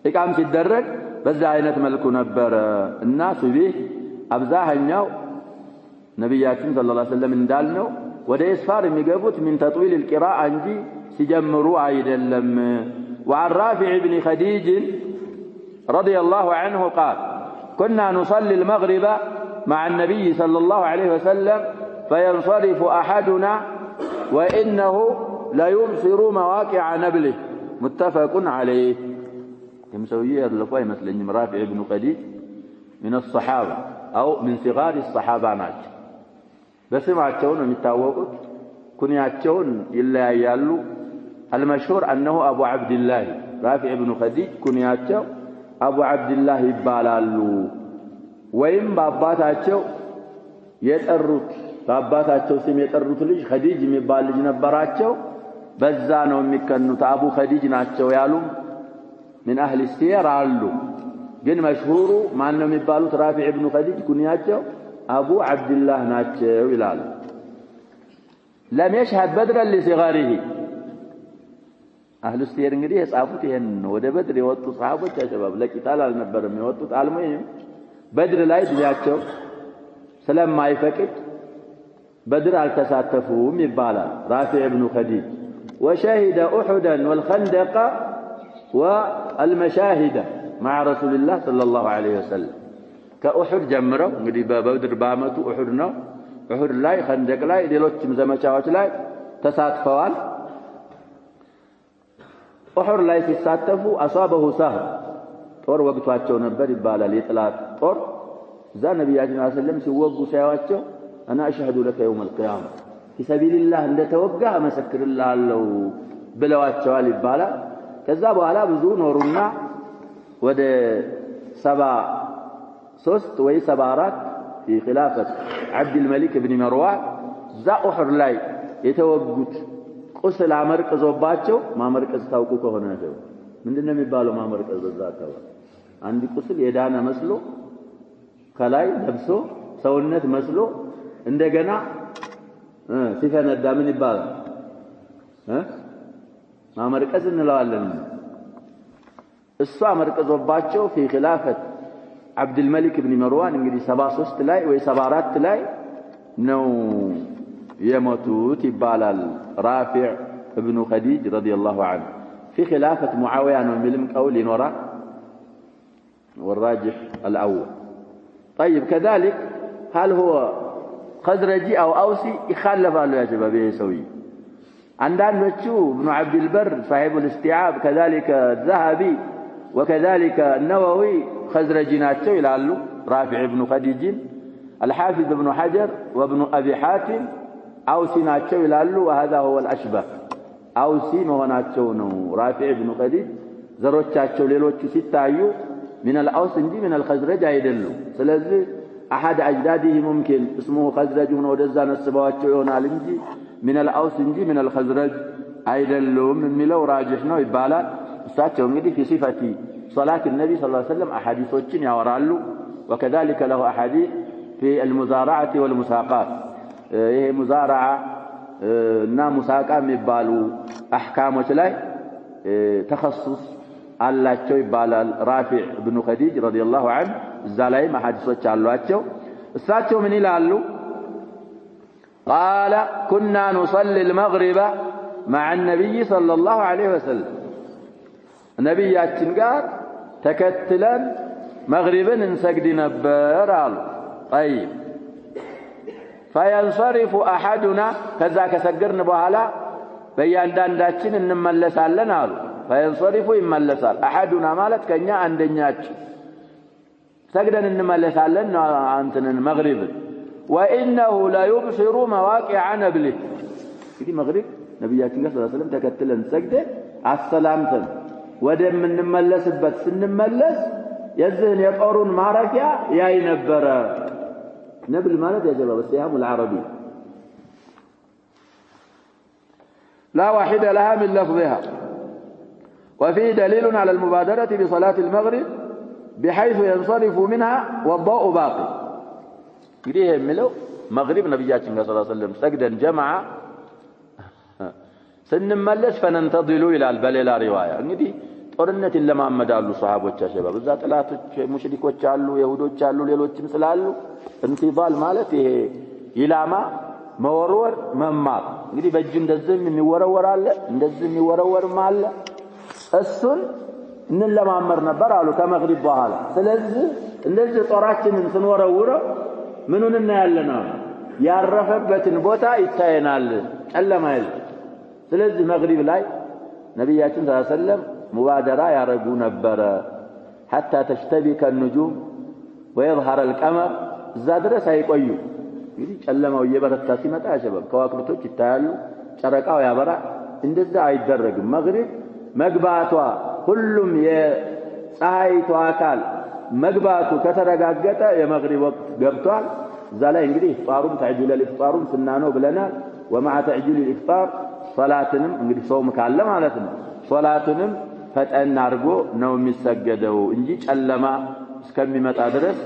ኢቃም ሲደረግ በዛ አይነት መልኩ ነበር الناس به አብዛኛው ነብያችን ሰለላሁ ዐለይሂ ወሰለም እንዳልነው ወደ ኢስፋር የሚገቡት من تطويل القراءة እንጂ ሲጀምሩ አይደለም وعن رافع بن خديج رضي الله عنه قال كنا نصلي المغرب مع النبي صلى الله عليه وسلم فينصرف أحدنا وإنه لا يبصر مواقع نبله متفق عليه كم سويه اللفاي مثلا رافع بن خديج من الصحابة أو من صغار الصحابة ناج بس ما تشون متواجد كن يتشون إلا يالو المشهور أنه أبو عبد الله رافع بن خديج كن يتشو أبو عبد الله يبالالو وين باباتاچو يترut باباتاچو سم يترut ልጅ خديج የሚባል ልጅ ነበራቸው በዛ ነው የሚከኑት አቡ خديج ናቸው ያሉ من أهل السير አሉ ግን مشهور ማን ነው የሚባሉት رافع بن خديج ኩንያቸው أبو عبد الله ናቸው ይላል لم يشهد بدرا لصغاره أهل السير እንግዲህ የጻፉት ይሄን ወደ بدر የወጡ صحابዎች ያሸባብ ለቂታል አልነበረም የወጡት አልሙሂም بدر ላይ ዲያቸው ስለማይፈቅድ بدر አልተሳተፉም ይባላል رافع بن خديج وشهد أحدا والخندق والمشاهد مع رسول الله صلى الله عليه وسلم كأحد جمروا እንግዲህ በበድር ባመቱ أحد ነው أحد ላይ خندق ላይ ሌሎችም ዘመቻዎች ላይ ተሳትፈዋል أحد ላይ ሲሳተፉ أصابه سهم ጦር ወግቷቸው ነበር ይባላል የጥላት ጦር እዛ ነብያችን ሰለላሁ ዐለይሂ ወሰለም ሲወጉ ሳያዋቸው انا اشهد لك يوم القيامه في سبيل الله እንደተወጋ መሰክርልሃለሁ ብለዋቸዋል ይባላል ከዛ በኋላ ብዙ ኖሩና ወደ 73 ወይ 74 في خلافه عبد الملك بن مروان ዛ أحد ላይ የተወጉት ቁስል አመርቀዞባቸው ማመርቀዝ ታውቁ ከሆነ ነው ምንድነው የሚባለው ማመርቀዝ በዛታው አንድ ቁስል የዳነ መስሎ ከላይ ለብሶ ሰውነት መስሎ እንደገና ሲፈነዳ ምን ይባላል ማመርቀዝ እንለዋለን እሷ አመርቀዞባቸው في خلافه عبد الملك بن مروان እንግዲህ 73 ላይ ወይ 74 ላይ ነው የሞቱት ይባላል رافع ابن خديج رضي الله عنه في خلافه معاويه ነው የሚልም ቀውል ይኖራል والراجح الاول طيب كذلك هل هو خزرجي او اوسي يخالفوا يا شباب يسوي عندنا ابن عبد البر صاحب الاستيعاب كذلك الذهبي وكذلك النووي خزرجي ናቸው ይላሉ رافع ابن خديج الحافظ ابن حجر وابن ابي حاتم اوسي ናቸው ይላሉ وهذا هو الاشبه اوسي መሆናቸው ነው رافع ابن خديج ዘሮቻቸው ሌሎቹ ሲታዩ من الاوس እንጂ من الخزرج አይደሉም ስለዚህ احد اجداده ممكن اسمه خزرج ሆኖ ወደዛ ነስባቸው ይሆናል እንጂ من الاوس እንጂ من الخزرج አይደሉም የሚለው راجح ነው ይባላል እሳቸው እንግዲህ في صفه صلاه النبي صلى الله عليه وسلم احاديثዎችን ያወራሉ وكذلك له احاديث في المزارعه والمساقات ይሄ ሙዛራዓ እና ሙሳቃ የሚባሉ አህካሞች ላይ ተخصص አላቸው ይባላል رافع بن خديج رضي الله عنه እዛ ላይ መሐዲሶች አሏቸው እሳቸው ምን ይላሉ قال كنا نصلي المغرب مع النبي صلى الله عليه وسلم ነብያችን ጋር ተከትለን መግሪብን እንሰግድ ነበር አሉ طيب فينصرف احدنا كذا كسجرن በኋላ በእያንዳንዳችን እንመለሳለን አሉ فينصرف ይመለሳል احدنا ማለት ከኛ አንደኛችን سجدن እንመለሳለን አንተን መግሪብ وانه لا يبصر مواقع نبله እንግዲህ መግሪብ ነብያችን ጋር ሰለላሁ ዐለይሂ ወሰለም ተከትለን ሰግደን አሰላምተን ወደምንመለስበት ስንመለስ የዚህን የጦሩን ማረፊያ ያይ ነበረ نبل مالت يا جماعه السهام العربي لا واحد لها من لفظها وفيه دليل على المبادرة بصلاة المغرب بحيث ينصرف منها والضوء باقي يديه يملو مغرب نبياتنا صلى الله عليه وسلم سجدا جمع سنملس فننتظل إلى البليلة رواية እንግዲህ ጦርነት ለማመዳሉ ሷሃቦች አሸባብ እዛ ጥላቶች ሙሽሪኮች አሉ ይሁዶች አሉ ሌሎችም ስላሉ እንቲባል ማለት ይሄ ኢላማ መወርወር መማር እንግዲህ በእጅ እንደዚህ የሚወረወር አለ እንደዚህ የሚወረወርም አለ እሱን እንለማመር ነበር አሉ ከመግሪብ በኋላ ስለዚህ እንደዚህ ጦራችንን ስንወረውረው ምኑን እናያለን ያረፈበትን ቦታ ይታየናል ጨለማ ይል ስለዚህ መግሪብ ላይ ነብያችን ሰለላሁ ዐለይሂ ወሰለም ሙባደራ ያረጉ ነበር حتى تشتبك النجوم ويظهر القمر زادرس አይቆዩ እንግዲህ ጨለማው እየበረታ ሲመጣ ያሸበብ ከዋክብቶች ይታያሉ ጨረቃው ያበራ እንደዛ አይደረግም መግሪብ መግባቷ ሁሉም የፀሐይቱ አካል መግባቱ ከተረጋገጠ የመግሪብ ወቅት ገብቷል እዛ ላይ እንግዲህ ኢፍጣሩም ተዕጂል الافطارም ስናነው ብለናል ومع تعجيل الافطار ሶላትንም እንግዲህ ጾም ካለ ማለት ነው ሶላትንም ፈጠን አድርጎ ነው የሚሰገደው እንጂ ጨለማ እስከሚመጣ ድረስ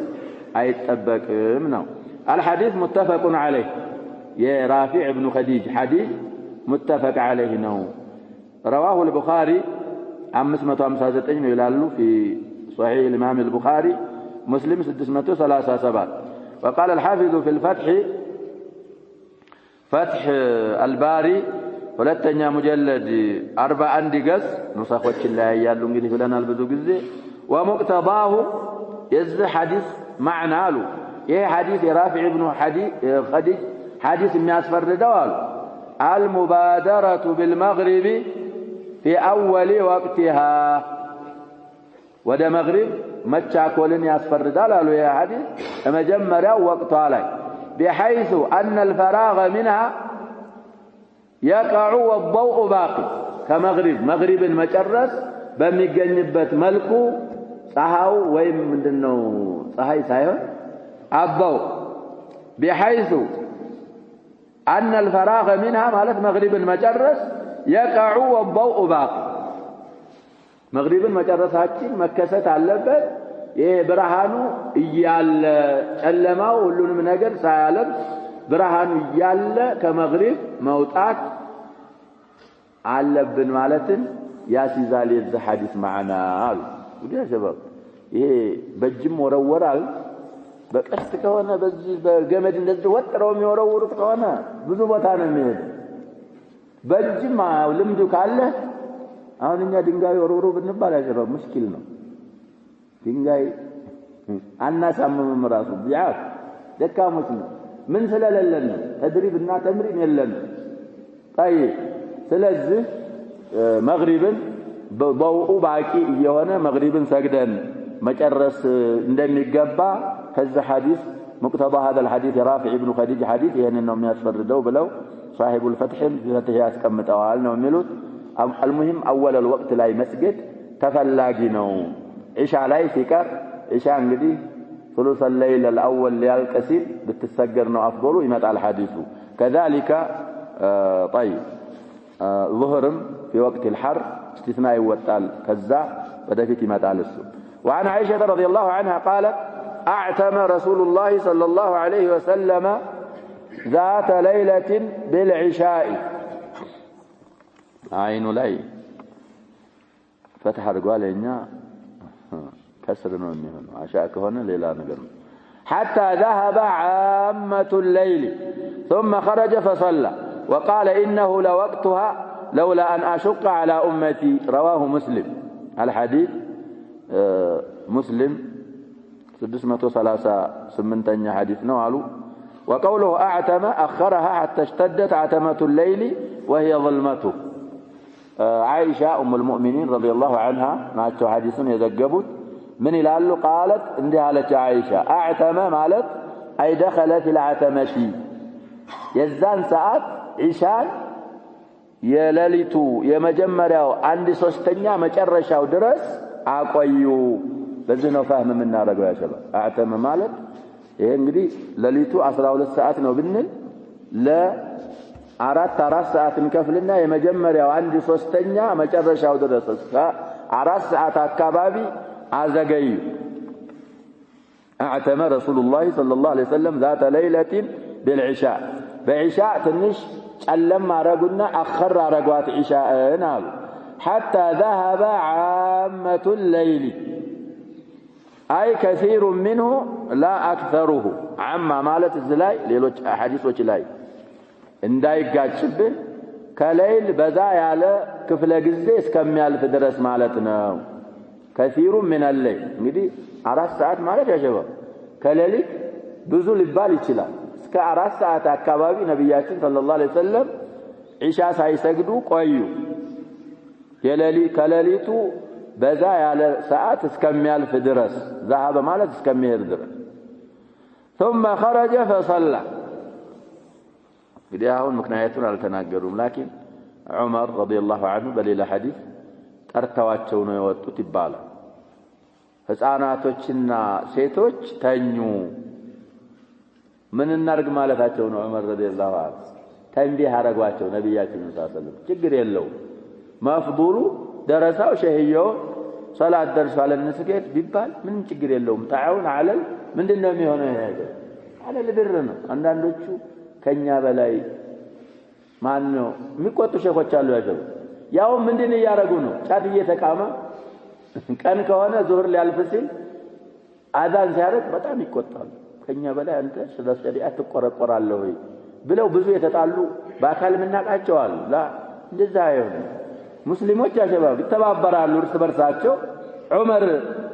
አይጠበቅም ነው الحديث متفق عليه يا رافع بن خديج حديث متفق عليه نو رواه البخاري 559 يلالو في صحيح الإمام البخاري مسلم 637 وقال الحافظ في الفتح فتح الباري ሁለተኛ ሙጀለድ 41 ገጽ ንስኾች ላይ ያሉ እንግዲህ ብለናል ብዙ ጊዜ ወሙቅተባሁ የዚህ ሐዲስ ማዕና አሉ ይሄ ሐዲስ የራፊዕ ኢብኑ ኸዲጅ ሐዲስ የሚያስፈርደው አሉ المبادرة بالمغرب في أول وقتها وده مغرب متشاكولن يسفردال قالوا يا حديث مجمرا وقتها لي بحيث أن الفراغ منها يقع والضوء باقي كمغرب مغرب المجرس بميجنبت ملكو صحاو ويم مندنو صحاي سايون الضوء بحيث أن الفراغ منها مالت مغرب المجرس يقع والضوء باقي مغرب المجرس هاتين مكسات علبت برهانو إيال علماو ولون من أجر سيالب برهانو إيال كمغرب موتات علبن مالتن ياسي زالي الذي حديث معنا ودي يا شباب بجم ورورال በቀስት ከሆነ በዚህ በገመድ እንደዚህ ወጥረው የሚወረውሩት ከሆነ ብዙ ቦታ ነው የሚሄድ በእጅማ ልምዱ ካለ አሁን እኛ ድንጋይ ወርውሩ ብንባል ያጀበው ሙሽኪል ነው ድንጋይ አናሳምምም ራሱ ቢያት ደካሞች ነው ምን ስለሌለን ተድሪብና ተምሪን የለን طيب ስለዚህ መግሪብን በውኡ ባቂ የሆነ መግሪብን ሰግደን መጨረስ እንደሚገባ هذا حديث مقتضى هذا الحديث رافع ابن خديج حديث يعني انهم يسفردوا بلو صاحب الفتح في فتح ياسكمطوا ነው የሚሉት المهم اول الوقت ላይ መስገድ ተፈላጊ ነው ኢሻ ላይ ሲቀር ኢሻ እንግዲህ ثلث الليل الاول ሊያልቅ ሲል ብትሰገር ነው አፍضل ይመጣል ሐዲሱ كذلك طيب ظهرም في وقت الحر استثناء ይወጣል ከዛ ወደፊት ይመጣል እሱ وعن عائشة رضي الله عنها قالت أعتم رسول الله صلى الله عليه وسلم ذات ليلة بالعشاء عين لي فتح رجال إنها كسر منهم عشاء هنا ليلة نقر حتى ذهب عامة الليل ثم خرج فصلى وقال إنه لوقتها لولا أن أشق على أمتي رواه مسلم الحديث مسلم 638 حديث نوالو وقوله أعتم أخرها حتى اشتدت عتمة الليل وهي ظلمته عائشة أم المؤمنين رضي الله عنها معته حديث يذكبت من إلى قالت اندها لك عائشة أعتم مالت أي دخل في العتمة يزدان ساعات عشان يلاليتو يمجمريو عندي سوستنيا مجرشاو درس አቆዩ በዚህ ነው فهم የምናረጋው ያሸባ አዕተመ ማለት ይሄ እንግዲህ ለሊቱ 12 ሰዓት ነው ብንል ለአራት ሰዓት እንከፍልና የመጀመሪያው 1/3ኛ መጨረሻው ድረስ 4 ሰዓት አካባቢ አዘገዩ አዕተመ ረሱላህ ሰለላሁ ዐለይሂ ወሰለም ذات ليلة بالعشاء بعشاء ትንሽ ጨለም አረጉና አخر አረጓት ኢሻእን አሉ حتى ذهب عامة الليل أي كثير منه لا أكثره عما مالت الزلاي ليلوش حديث وشلاي إن دايق قاد شبه كليل بدا على كفل قزيس كم يالف درس مالتنا كثير من الليل نجدي عراس ساعات مالت يا شباب كليلك بزول البالي تشلا كعراس ساعات أكبابي نبياتين صلى الله عليه وسلم عشاء سيسجدوا قويو يلالي كلاليتو بدا على ساعات كم يالف درس ذهب مالت كم يردرس ثم خرج فصلى بدي هون مكنايتون على تناقرهم لكن عمر رضي الله عنه بليل حديث ارتواچو ነው የወጡት ይባላል ህፃናቶችና ሴቶች ተኙ ምን እናርግ ማለታቸው ነው ዑመር ረዲየላሁ ዐንሁ ተንቢህ አረጋቸው ነብያችን ሰለላሁ ዐለይሂ ወሰለም ችግር የለው ማፍዱሩ ደረሳው ሸህዮ ሶላት ደርሷል እንስገድ ቢባል ምን ችግር የለውም ታውን አለል ምንድነው የሚሆነው ይሄ አለል ድር ነው አንዳንዶቹ ከኛ በላይ ማን ነው የሚቆጡ ሸኾች አሉ ያጀው ያው ምንድነው ያረጉ ነው ጫት እየተቃመ ቀን ከሆነ ዙህር ሊያልፍ ሲል አዛን ሲያረግ በጣም ይቆጣሉ ከኛ በላይ አንተ ስለ ሸሪዓ ተቆረቆራለህ ወይ ብለው ብዙ የተጣሉ በአካል ምናቃቸው አሉ ላ እንደዛ አይሆንም ሙስሊሞች ያሸባብ ይተባበራሉ እርስ በርሳቸው ዑመር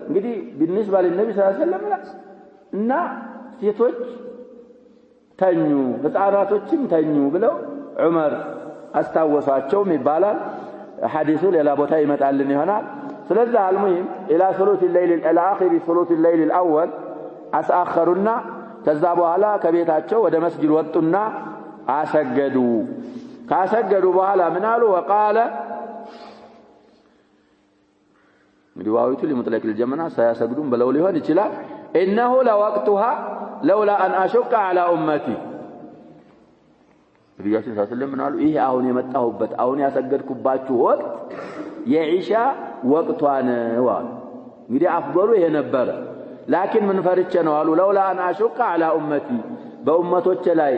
እንግዲህ بالنسبه للنبي صلى الله عليه وسلم እና ሴቶች ተኙ ህፃናቶችም ተኙ ብለው ዑመር አስታወሳቸው ይባላል ሐዲሱ ሌላ ቦታ ይመጣልን ይሆናል ስለዚህ المهم الى ثلث الليل الاخر ثلث الليل الاول አስአخሩና ከዛ በኋላ ከቤታቸው ወደ መስጊድ ወጡና አሰገዱ ካሰገዱ በኋላ ምን አሉ وقال روايته لمطلق الجمنة سيسجدون بلو لهون يشلا إنه لوقتها لولا أن أشق على أمتي النبي صلى الله عليه وسلم قالوا إيه أهون يمتهبت أهون يسجد كباتشو وقت يعيشا وقتوانا وان يدي أفضلوا إيه نبر لكن من فرشنا قالوا لولا أن أشق على أمتي بأمته تشلاي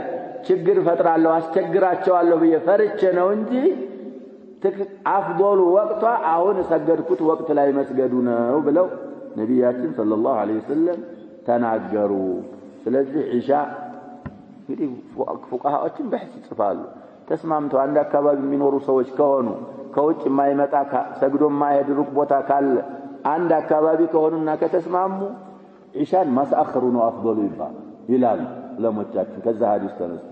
شجر فترة الله أشجراتشوا الله بيفرشنا ونجي أفضل وقت أهون سجدكت وقت لا يمسجدونه وبلو نبياتين صلى الله عليه وسلم تناجروا ስለዚህ ኢሻ እንግዲህ ፉቃሃዎችን በህስ ይጽፋሉ ተስማምተው አንድ አካባቢ የሚኖሩ ሰዎች ከሆኑ ከውጭ የማይመጣ ሰግዶ የማይሄድ ሩቅ ቦታ ካለ አንድ አካባቢ ከሆኑና ከተስማሙ ኢሻን ማስአخሩ ነው አፍضሉ ይላል ለሞቻችን ከዛ ሐዲስ ተነስ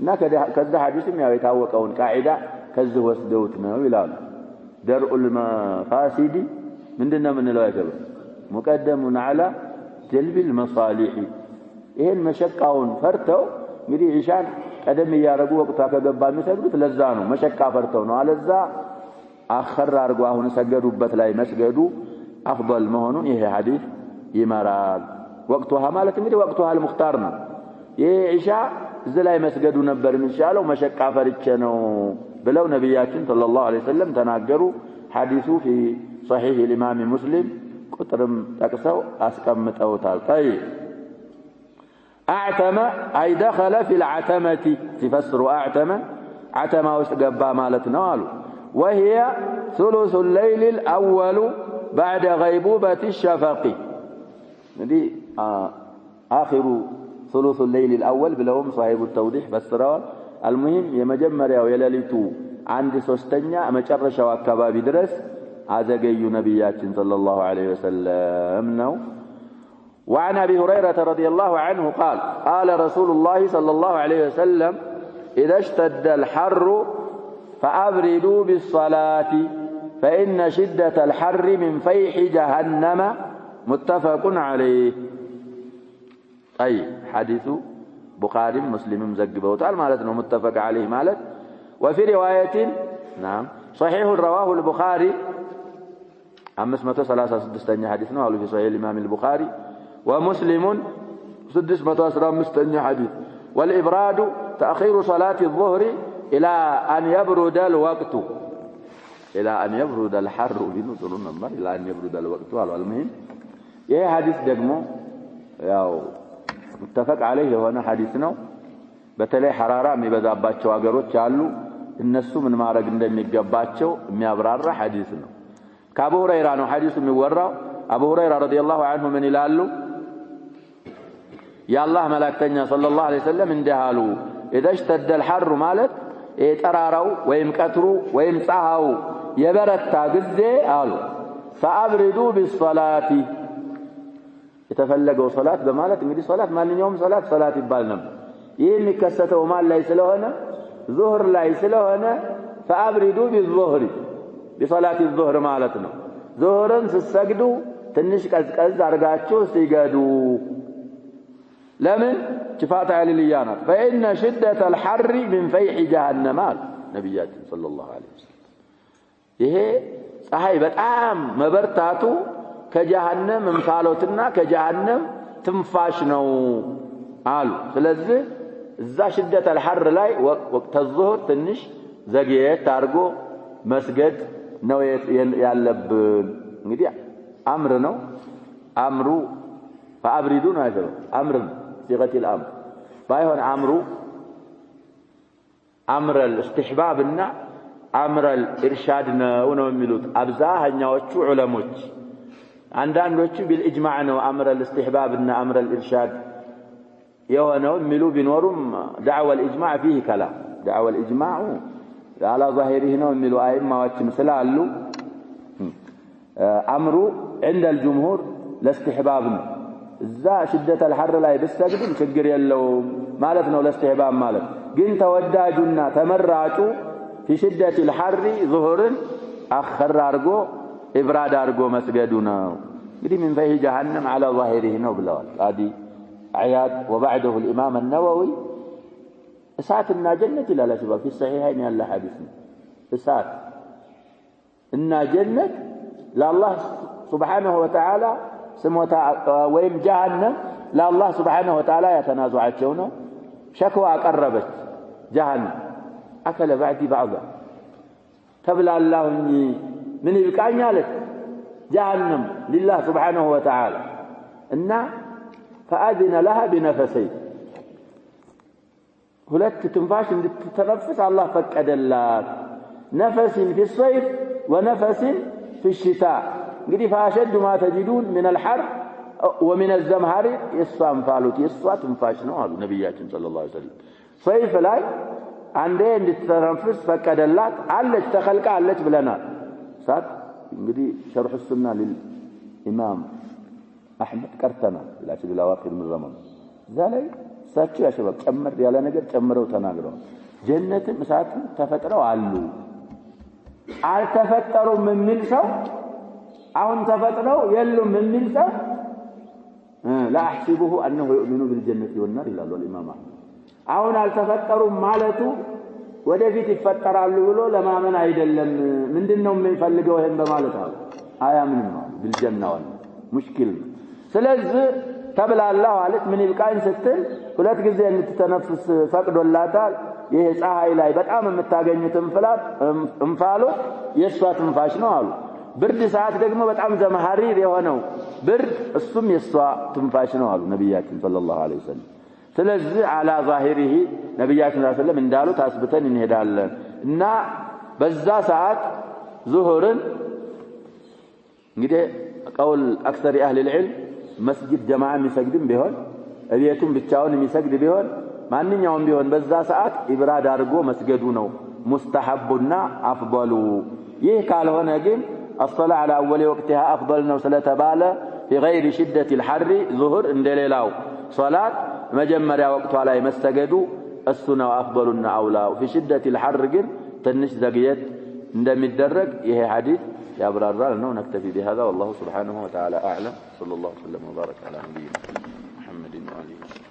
እና ከዛ ሐዲስም ያው የታወቀውን ቃዒዳ ከዚህ ወስደውት ነው ይላል ደርኡል መፋሲዲ ምንድነው ምንለው ያገበ ሙቀደሙን አላ ጀልቢል መሳሊህ ይሄን መሸቃውን ፈርተው እንግዲህ ኢሻን ቀደም ያረጉ ወቅታ ከገባ የሚሰግዱት ለዛ ነው መሸቃ ፈርተው ነው አለዛ አخر አርጉ አሁን ሰገዱበት ላይ መስገዱ አፍضل መሆኑን ይሄ ሐዲስ ይመራል ወቅቱها ማለት እንግዲህ ወቅቱها المختار ነው ይሄ ኢሻ ዝላይ መስገዱ ነበር የሚሻለው መሸቃ ፈርቼ ነው بلو نبياتين صلى الله عليه وسلم تناقروا حديثه في صحيح الإمام مسلم كترم تكسو أسكمت أوتال طيب أعتم أي دخل في العتمة تفسر أعتم عتمة وستقبى مالتنا وهي ثلث الليل الأول بعد غيبوبة الشفق دي آخر ثلث الليل الأول بلوم صاحب التوضيح فسروا المهم يمجمرياو يلاليتو عند سوستنيا مچرشاو አካባቢ ድረስ አዘገዩ ነብያችን صلى الله عليه وسلم ነው وعن ابي هريره رضي الله عنه قال قال رسول الله صلى الله عليه وسلم اذا اشتد الحر فابردوا بالصلاه فان شده الحر من فيح جهنم متفق عليه اي حديث بخاري مسلم مزغبوتال معناته متفق عليه معناته وفي روايه نعم صحيح رواه البخاري 536 حديث ነው في صحيح الامام البخاري ومسلم 615 حديث والابراد تاخير صلاه الظهر الى ان يبرد الوقت الى ان يبرد الحر بنظرنا الله الى ان يبرد الوقت المهم ይሄ ሐዲስ ደግሞ ያው متفق عليه وانا حديث ነው በተለይ ሐራራ የሚበዛባቸው ሀገሮች አሉ እነሱ ምን ማድረግ እንደሚገባቸው የሚያብራራ ሐዲስ ነው ከአቡ ሁረይራ ነው ሐዲሱ የሚወራው أبو هريرة رضي الله عنه من إلالو يا الله ملاكتنيا صلى الله عليه وسلم اندهالو إذا اشتد الحر مالت ترارو ويمكترو ويمسعهو يبرتا قزي قالوا فأبردوا بالصلاة يتفلقوا صلاة بمالت انجدي صلاة مالين يوم صلاة يبالنم يهي كستو مال ليس لهنا ظهر ليس لهنا فأبردوا بالظهر بصلاة الظهر مالتنا ظهرا سسجدوا تنشك أزكاز أرقاتشو سيقادوا لمن شفاة على الليانات فإن شدة الحر من فيح جهنم نبيات صلى الله عليه وسلم يهي صحيبة مبرتاتو كجهنم انفالوتنا كجهنم تنفاشنو قالوا فلذي إذا شدة الحر لاي وقت الظهر تنش زقيت تارقو مسجد نويت يالبن نقدي أمرنا أمرو فأبردون هذا أمر صيغة الأمر بايهون أمر الاستحباب النا أمر الإرشادنا ونملوت أبزاها نوتشو علموش عندنا نوتشو بالإجماع أمر الاستحباب النا أمر الإرشاد يوانا ملو بنورم دعوة الإجماع فيه كلام دعوة الإجماع على ظاهره نملو أئمة واتمثلالو أمر عند الجمهور لاستحبابنا إذا شدة الحر لا يبستقدم شجر يلو مالتنا ولاستحباب مالت قنت وداجنا تمرعتو في شدة الحر ظهر أخر أرقو إبراد أرقو مسجدنا قدي من فيه جهنم على ظاهره نوبلال هذه عياد وبعده الإمام النووي إسات النا جنة لا لا شباب في الصحيحين يلا حديثنا إسات النا جنة لا الله سبحانه وتعالى سموتا ويم جهنم لا الله سبحانه وتعالى يتنازعاتشونه شكوى أقربت جهنم أكل بعدي بعضا تبلى الله من يبقاني لك جهنم لله سبحانه وتعالى إن فأذن لها بنفسين هلت تنفاش تتنفس الله فكد الله نفس في الصيف ونفس في الشتاء قدي فأشد ما تجدون من الحر ومن الزمهر يسوى انفالوت يسوى تنفاشنا هذا نبياتنا صلى الله عليه وسلم صيف لاي عندين تتنفس فكد الله علج تخلق علج بلنا سات قدي شرح السنة للإمام أحمد كرتنا لا شد الأواخر من الزمن ذلك ساتشو يا شباب كمر يالا نجر كمروا تناقروا جنة مسات تفتروا علو على تفتروا من ملسو أهون تفتروا يلوا من ملسو لا أحسبه أنه يؤمن بالجنة والنار إلا الله الإمام أحمد أهون على تفتروا مالتو ودفي تفتر علو لما من عيدا من دنهم يفلقوهم بمالتها آية من المال بالجنة والنار مشكل سلز تبلى الله عليك من يبقى ستل ولا تجزي أن تتنفس فقد ولا تال يهسعها إلهي بتعامل متاجني تنفلات انفعلوا يسوى تنفاشنوا قالوا برد ساعات دقمه بتعامل زمهرير يهونوا برد السم يسوى تنفاشنوا قالوا نبياتنا صلى الله عليه وسلم سلز على ظاهره نبياتنا صلى الله عليه وسلم اندالوا تثبتن انهدالن إن بزا ساعات ظهر እንግዲህ قول أكثر أهل العلم مسجد جماعة مسجدين بهون أبيتم بالتعاون مسجد بهون ما نيجون بهون بزا ساعات إبراد أرجو مسجدونه مستحبنا أفضل يهكال هنا جيم الصلاة على أول وقتها أفضل نوصلة بالا في غير شدة الحر ظهر اندليلاو صلاة مجمر وقت على مسجدوا السنة أفضلنا أولى في شدة الحر جيم تنش زقيت عندما يدرج يه حديث يا أبرار لنا نكتفي بهذا والله سبحانه وتعالى أعلم صلى الله وسلم وبارك على نبينا محمد وآله